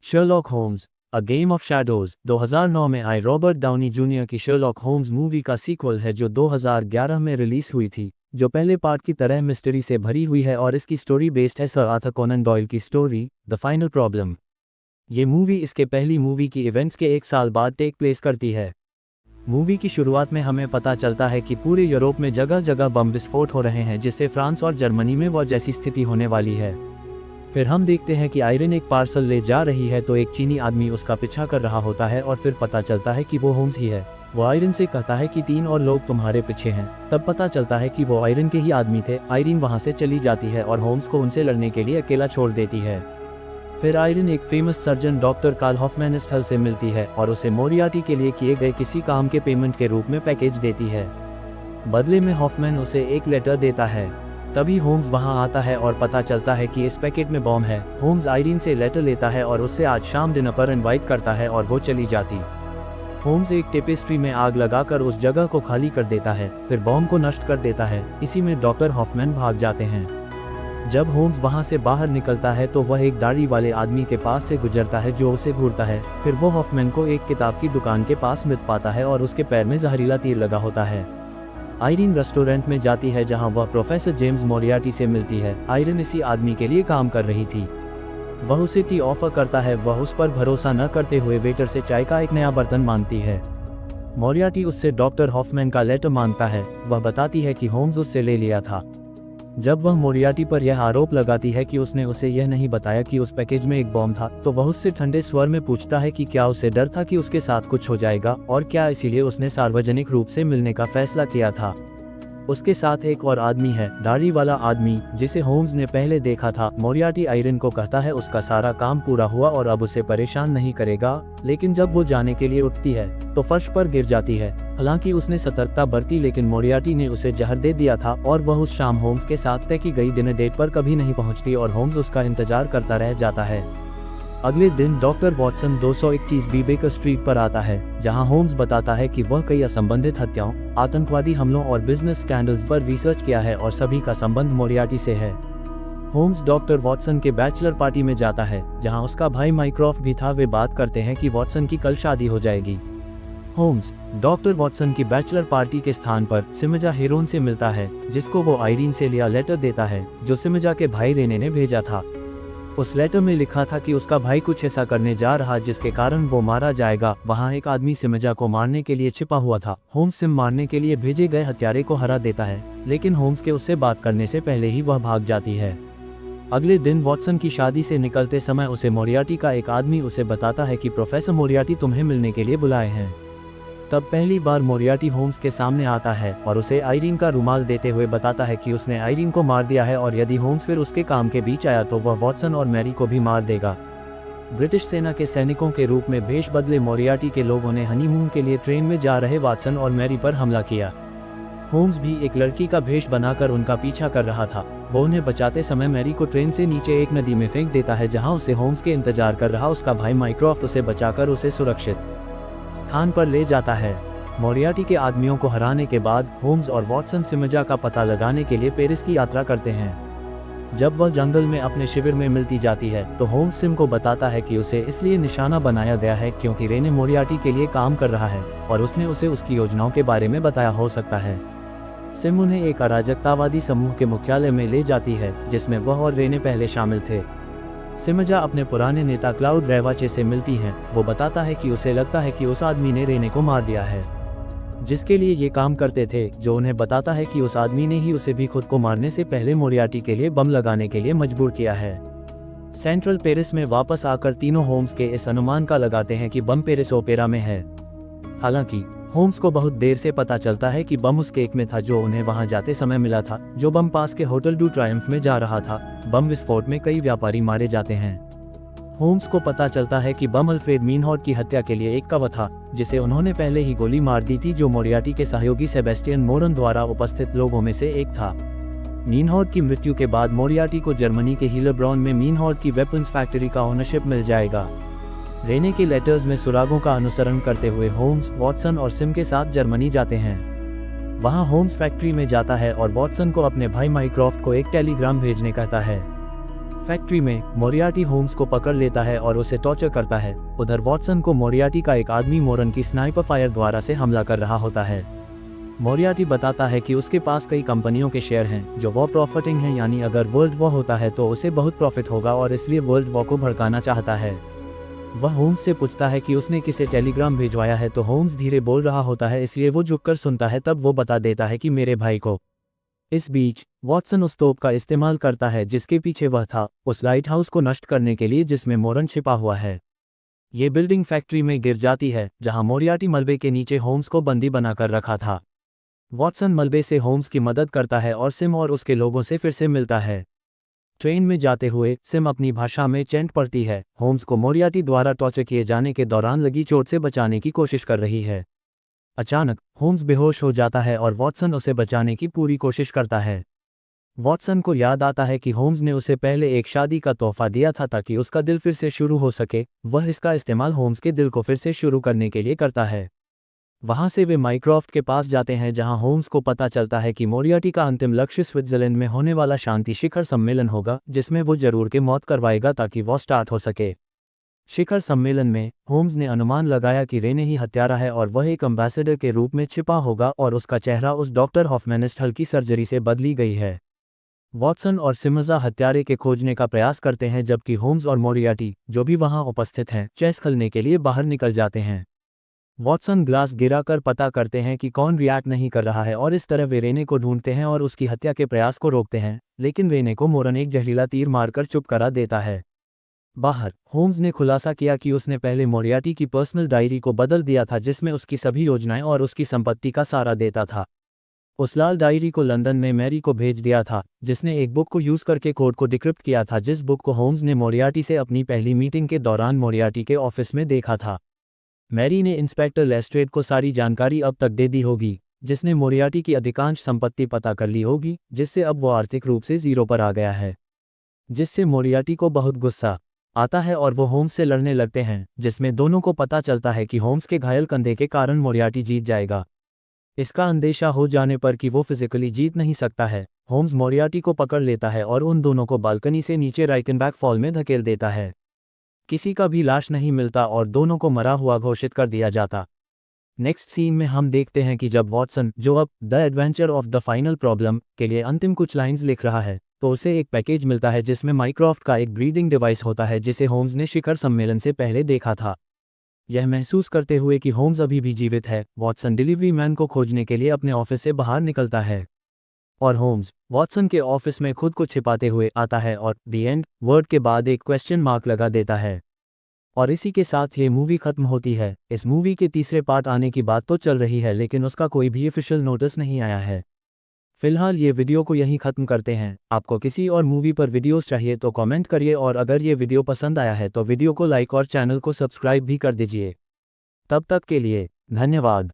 Sherlock Holmes a game of shadows 2009 में आई Robert Downey junior की शर्लॉक होम्स मूवी का सीक्वल है जो 2011 में रिलीज हुई थी, जो पहले पार्ट की तरह मिस्ट्री से भरी हुई है और इसकी स्टोरी बेस्ड है सर आर्थर कोनन डॉयल की स्टोरी द फाइनल प्रॉब्लम। ये मूवी इसके पहली मूवी की इवेंट्स के एक साल बाद टेक प्लेस करती है। मूवी की शुरुआत में हमें पता चलता है कि पूरे यूरोप में जगह जगह बम विस्फोट हो रहे हैं, जिससे फ्रांस और जर्मनी में वो जैसी स्थिति होने वाली है। फिर हम देखते हैं कि आयरन एक पार्सल ले जा रही है तो एक चीनी आदमी उसका पीछा कर रहा होता है और फिर पता चलता है कि वो होम्स ही है। वो आयरन से कहता है कि 3 और लोग तुम्हारे पीछे हैं। तब पता चलता है कि वो आयरन के ही आदमी थे। आयरन वहाँ से चली जाती है और होम्स को उनसे लड़ने के लिए अकेला छोड़ देती है। फिर आयरन एक famous surgeon doctor Karl Hoffman स्थल से मिलती है और उसे मोरियार्टी के लिए किए गए किसी काम के पेमेंट के रूप में पैकेज देती है। बदले में हॉफमैन उसे एक लेटर देता है। तभी होम्स वहां आता है और पता चलता है कि इस पैकेट में बॉम्ब है। होम्स आयरन से लेटर लेता है और उससे आज शाम डिनर पर इनवाइट करता है और वो चली जाती। होम्स एक टेपेस्ट्री में आग लगाकर उस जगह को खाली कर देता है, फिर बॉम्ब को नष्ट कर देता है। इसी में डॉक्टर हॉफमैन भाग जाते हैं। जब होम्स वहां से बाहर निकलता है तो वह एक दाढ़ी वाले आदमी के पास से गुजरता है जो उसे घूरता है। फिर वो हॉफमैन को एक किताब की दुकान के पास मिल पाता है और उसके पैर में जहरीला तीर लगा होता है। आयरन रेस्टोरेंट में जाती है जहां वह प्रोफेसर जेम्स मोरियार्टी से मिलती है। आयरन इसी आदमी के लिए काम कर रही थी। वह उसे टी ऑफर करता है। वह उस पर भरोसा न करते हुए वेटर से चाय का एक नया बर्तन मांगती है। मोरियार्टी उससे डॉक्टर हॉफमैन का लेटर मांगता है। वह बताती है कि होम्स उससे ले लिया था। जब वह मोरियार्टी पर यह आरोप लगाती है कि उसने उसे यह नहीं बताया कि उस पैकेज में एक बॉम्ब था, तो वह उससे ठंडे स्वर में पूछता है कि क्या उसे डर था कि उसके साथ कुछ हो जाएगा और क्या इसीलिए उसने सार्वजनिक रूप से मिलने का फैसला किया था। उसके साथ एक और आदमी है, दाढ़ी वाला आदमी, जिसे होम्स ने पहले देखा था। मोरियार्टी आयरन को कहता है उसका सारा काम पूरा हुआ और अब उसे परेशान नहीं करेगा, लेकिन जब वो जाने के लिए उठती है तो फर्श पर गिर जाती है। हालांकि उसने सतर्कता बरती, लेकिन मोरियार्टी ने उसे जहर दे दिया था और वह उस शाम होम्स के साथ तय की गई डिनर डेट पर कभी नहीं पहुंचती और होम्स उसका इंतजार करता रह जाता है। अगले दिन doctor Watson 221 B Baker Street पर आता है, जहां होम्स बताता है कि वह कई असंबंधित हत्याओं, आतंकवादी हमलों और बिजनेस स्कैंडल्स पर रिसर्च किया है और सभी का संबंध मोरियार्टी से है। होम्स डॉक्टर वॉटसन के बैचलर पार्टी में जाता है, जहां उसका भाई माइक्रॉफ्ट भी था। वे बात करते हैं कि वॉटसन की कल शादी हो जाएगी। होम्स डॉक्टर वॉटसन की बैचलर पार्टी के स्थान पर सिमजा हेरोन से मिलता है, जिसको वो आयरन से लिया लेटर देता है जो सिमजा के भाई रेने ने भेजा था। उस लेटर में लिखा था कि उसका भाई कुछ ऐसा करने जा रहा जिसके कारण वो मारा जाएगा। वहाँ एक आदमी सिमजा को मारने के लिए छिपा हुआ था। होम्स सिम मारने के लिए भेजे गए हत्यारे को हरा देता है, लेकिन होम्स के उससे बात करने से पहले ही वह भाग जाती है। अगले दिन वॉटसन की शादी से निकलते समय उसे मोरियार्टी का एक आदमी उसे बताता है कि प्रोफेसर मोरियार्टी तुम्हें मिलने के लिए बुलाए हैं। तब पहली बार मोरियार्टी होम्स के सामने आता है और उसे आयरन का रुमाल देते हुए बताता है कि उसने आयरन को मार दिया है और यदि होम्स फिर उसके काम के बीच आया तो वह वॉटसन और मैरी को भी मार देगा। ब्रिटिश सेना के सैनिकों के रूप में भेष बदले मोरियार्टी के लोगों ने हनीमून के लिए ट्रेन में जा रहे वॉटसन और मैरी पर हमला किया। होम्स भी एक लड़की का भेष बनाकर उनका पीछा कर रहा था। वो उन्हें बचाते समय मैरी को ट्रेन से नीचे एक नदी में फेंक देता है, जहां उसे होम्स के इंतजार कर रहा उसका भाई माइक्रॉफ्ट उसे बचाकर उसे सुरक्षित स्थान पर ले जाता है। मोरियार्टी के आदमियों को हराने के बाद होम्स और वॉटसन सिमजा का पता लगाने के लिए पेरिस की यात्रा करते हैं। जब वह जंगल में अपने शिविर में मिलती जाती है तो होम्स सिम को बताता है कि उसे इसलिए निशाना बनाया गया है क्योंकि रेने मोरियार्टी के लिए काम कर रहा है और उसने उसे उसकी योजनाओं के बारे में बताया हो सकता है। सिम उन्हें एक अराजकतावादी समूह के मुख्यालय में ले जाती है, जिसमें वह और रेने पहले शामिल थे। सिमजा अपने पुराने नेता क्लाउड रेवाचे से मिलती हैं। वो बताता है कि उसे लगता है कि उस आदमी ने रेने को मार दिया है, जिसके लिए ये काम करते थे, जो उन्हें बताता है कि उस आदमी ने ही उसे भी खुद को मारने से पहले मोरियार्टी के लिए बम लगाने के लिए मजबूर किया है। सेंट्रल पेरिस में वापस आकर तीनों होम्स के इस अनुमान का लगाते हैं कि बम पेरिस ओपेरा में है। हालांकि होम्स को बहुत देर से पता चलता है कि बम उस केक में था जो उन्हें वहां जाते समय मिला था, जो बम पास के होटल डू ट्रायम्फ में जा रहा था। बम विस्फोट में कई व्यापारी मारे जाते हैं। होम्स को पता चलता है कि बम अल्फ्रेड मीनहॉर्ट की हत्या के लिए एक कवर था, जिसे उन्होंने पहले ही गोली मार दी थी, जो मोरियार्टी के सहयोगी सेबेस्टियन मोरन द्वारा उपस्थित लोगों में से एक था। मीनहॉर्ट की मृत्यु के बाद मोरियार्टी को जर्मनी के हीलरब्रॉन में मीनहॉर्ट की वेपन्स फैक्ट्री का ओनरशिप मिल जाएगा। रेने के लेटर्स में सुरागों का अनुसरण करते हुए होम्स, वॉटसन और सिम के साथ जर्मनी जाते हैं। वहां होम्स फैक्ट्री में जाता है और वॉटसन को अपने भाई माइक्रॉफ्ट को एक टेलीग्राम भेजने कहता है। फैक्ट्री में मोरियार्टी होम्स को पकड़ लेता है और उसे टॉर्चर करता है। उधर वॉटसन को मोरियार्टी का एक आदमी मोरन की स्नाइपर फायर द्वारा से हमला कर रहा होता है। मोरियार्टी बताता है कि उसके पास कई कंपनियों के शेयर हैं जो वॉर प्रॉफिटिंग हैं, यानी अगर वर्ल्ड वॉर होता है तो उसे बहुत प्रॉफिट होगा और इसलिए वर्ल्ड वॉर को भड़काना चाहता है। वह होम्स से पूछता है कि उसने किसे टेलीग्राम भिजवाया है, तो होम्स धीरे बोल रहा होता है इसलिए वो झुककर सुनता है। तब वो बता देता है कि मेरे भाई को। इस बीच वॉटसन उस तोप का इस्तेमाल करता है जिसके पीछे वह था, उस लाइट हाउस को नष्ट करने के लिए जिसमें मोरन छिपा हुआ है। ये बिल्डिंग फैक्ट्री में गिर जाती है जहां मोरियार्टी मलबे के नीचे होम्स को बंदी बनाकर रखा था। वॉटसन मलबे से होम्स की मदद करता है और सिम और उसके लोगों से फिर से मिलता है। ट्रेन में जाते हुए सिम अपनी भाषा में चैंट पढ़ती है। होम्स को मोरियार्टी द्वारा टॉर्चर किए जाने के दौरान लगी चोट से बचाने की कोशिश कर रही है। अचानक होम्स बेहोश हो जाता है और वॉटसन उसे बचाने की पूरी कोशिश करता है। वॉटसन को याद आता है कि होम्स ने उसे पहले एक शादी का तोहफा दिया था ताकि उसका दिल फिर से शुरू हो सके। वह इसका इस्तेमाल होम्स के दिल को फिर से शुरू करने के लिए करता है। वहां से वे माइक्रॉफ्ट के पास जाते हैं जहां होम्स को पता चलता है कि मोरियार्टी का अंतिम लक्ष्य स्विट्जरलैंड में होने वाला शांति शिखर सम्मेलन होगा, जिसमें वो जरूर के मौत करवाएगा ताकि वो स्टार्ट हो सके। शिखर सम्मेलन में होम्स ने अनुमान लगाया कि रेने ही हत्यारा है और वह एक एम्बेसडर के रूप में छिपा होगा और उसका चेहरा उस डॉक्टर हॉफमैनिस्ट हल्की सर्जरी से बदली गई है। वॉटसन और सिमजा हत्यारे के खोजने का प्रयास करते हैं जबकि होम्स और मोरियार्टी, जो भी वहां उपस्थित हैं, चेस खेलने के लिए बाहर निकल जाते हैं। वॉटसन ग्लास गिराकर पता करते हैं कि कौन रिएक्ट नहीं कर रहा है और इस तरह वे रेने को ढूंढते हैं और उसकी हत्या के प्रयास को रोकते हैं, लेकिन रेने को मोरन एक जहरीला तीर मारकर चुप करा देता है। बाहर होम्स ने खुलासा किया कि उसने पहले मोरियार्टी की पर्सनल डायरी को बदल दिया था जिसमें उसकी सभी योजनाएं और उसकी संपत्ति का सारा देता था। उस लाल डायरी को लंदन में मैरी को भेज दिया था, जिसने एक बुक को यूज करके कोड को डिक्रिप्ट किया था, जिस बुक को होम्स ने मोरियार्टी से अपनी पहली मीटिंग के दौरान मोरियार्टी के ऑफिस में देखा था। मैरी ने इंस्पेक्टर लेस्ट्रेड को सारी जानकारी अब तक दे दी होगी, जिसने मोरियार्टी की अधिकांश संपत्ति पता कर ली होगी, जिससे अब वो आर्थिक रूप से जीरो पर आ गया है। जिससे मोरियार्टी को बहुत गुस्सा आता है और वो होम्स से लड़ने लगते हैं, जिसमें दोनों को पता चलता है कि होम्स के घायल कंधे के कारण मोरियार्टी जीत जाएगा। इसका अंदेशा हो जाने पर कि वो फिजिकली जीत नहीं सकता है, होम्स मोरियार्टी को पकड़ लेता है और उन दोनों को बालकनी से नीचे राइकनबैक फॉल में धकेल देता है। किसी का भी लाश नहीं मिलता और दोनों को मरा हुआ घोषित कर दिया जाता। नेक्स्ट सीन में हम देखते हैं कि जब वॉटसन, जो अब the adventure of the final problem के लिए अंतिम कुछ लाइंस लिख रहा है, तो उसे एक पैकेज मिलता है जिसमें माइक्रॉफ्ट का एक ब्रीदिंग डिवाइस होता है जिसे होम्स ने शिखर सम्मेलन से पहले देखा था। यह महसूस करते हुए कि होम्स अभी भी जीवित है, वॉटसन डिलीवरी मैन को खोजने के लिए अपने ऑफिस से बाहर निकलता है और होम्स वॉटसन के ऑफिस में खुद को छिपाते हुए आता है और द एंड वर्ड के बाद एक क्वेश्चन मार्क लगा देता है। और इसी के साथ ये मूवी खत्म होती है। इस मूवी के तीसरे पार्ट आने की बात तो चल रही है लेकिन उसका कोई भी ऑफिशियल नोटिस नहीं आया है। फिलहाल ये वीडियो को यहीं ख़त्म करते हैं। आपको किसी और मूवी पर वीडियोस चाहिए तो कमेंट करिए और अगर ये वीडियो पसंद आया है तो वीडियो को लाइक और चैनल को सब्सक्राइब भी कर दीजिए। तब तक के लिए धन्यवाद।